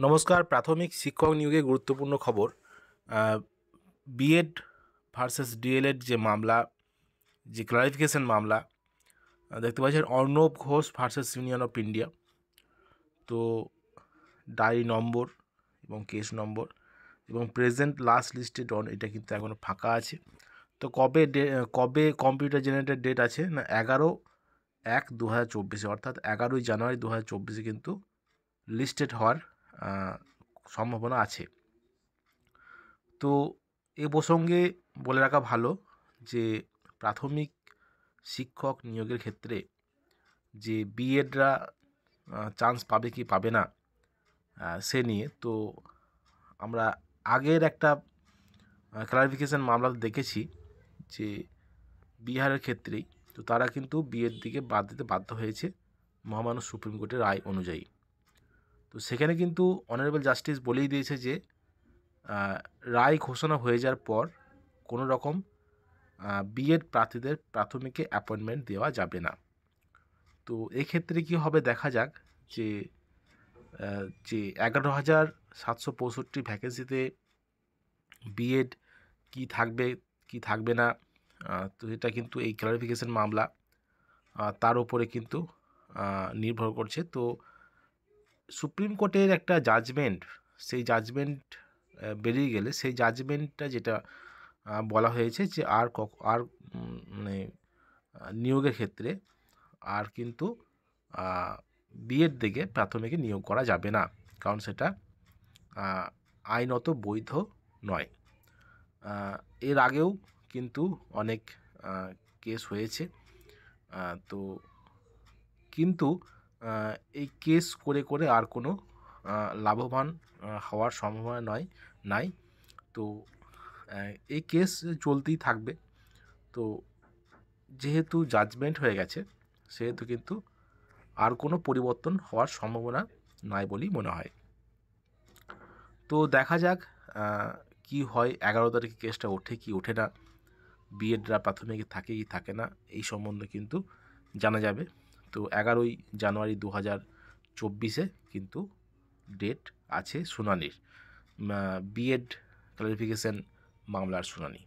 নমস্কার। প্রাথমিক শিক্ষক নিয়োগে গুরুত্বপূর্ণ খবর। বিএড ভার্সেস ডিএলএড যে মামলা, যে ক্লারিফিকেশন মামলা দেখতে পাচ্ছেন, Arnab Ghosh versus union of India. তো ডায়েরি নম্বর এবং কেস নম্বর এবং প্রেজেন্ট লাস্ট লিস্টেড অন, এটা কিন্তু এখনও ফাঁকা আছে। তো কবে কম্পিউটার জেনারেটেড ডেট আছে না 11/1/2024, অর্থাৎ 11ই জানুয়ারি 2024 কিন্তু লিস্টেড হওয়ার সম্ভাবনা আছে। তো এ প্রসঙ্গে বলে রাখা ভালো যে প্রাথমিক শিক্ষক নিয়োগের ক্ষেত্রে যে বিএডরা চান্স পাবে কি পাবে না সে নিয়ে তো আমরা আগের একটা ক্লারিফিকেশন মামলা দেখেছি যে বিহারের ক্ষেত্রেই, তো তারা কিন্তু বিএড দিকে বাদ দিতে বাধ্য হয়েছে মহামান্য সুপ্রিম কোর্টের রায় অনুযায়ী। তো সেখানে কিন্তু অনারেবল জাস্টিস বলেই দিয়েছে যে রায় ঘোষণা হয়ে যাওয়ার পর কোনো রকম বিএড প্রার্থীদের প্রাথমিকে অ্যাপয়েন্টমেন্ট দেওয়া যাবে না। তো এক্ষেত্রে কী হবে দেখা যাক যে 11,765 ভ্যাকেন্সিতে বিএড কি থাকবে কি থাকবে না। তো এটা কিন্তু এই ক্লারিফিকেশন মামলা তার উপরে কিন্তু নির্ভর করছে। তো সুপ্রিম কোর্টের একটা জাজমেন্ট, সেই জাজমেন্ট বেরিয়ে গেলে সেই জাজমেন্টটা যেটা বলা হয়েছে যে আর মানে নিয়োগের ক্ষেত্রে আর কিন্তু বিএড দিকে প্রাথমিকে নিয়োগ করা যাবে না, কারণ সেটা আইনত বৈধ নয়। এর আগেও কিন্তু অনেক কেস হয়েছে। তো কিন্তু এই কেস করে করে আর কোনো লাভবান হওয়ার সম্ভাবনা নাই। তো এই কেস চলতেই থাকবে। তো যেহেতু জাজমেন্ট হয়ে গেছে সেহেতু কিন্তু আর কোনো পরিবর্তন হওয়ার সম্ভাবনা নাই বলেই মনে হয়। তো দেখা যাক কি হয়, 11 তারিখে কেসটা ওঠে কি ওঠে না, বিএডরা প্রাথমিকে থাকে কি থাকে না, এই সম্বন্ধে কিন্তু জানা যাবে। তো 11ই জানুয়ারি 2024 কিন্তু ডেট আছে শুনানির, বিএড ক্লারিফিকেশন মামলার শুনানি।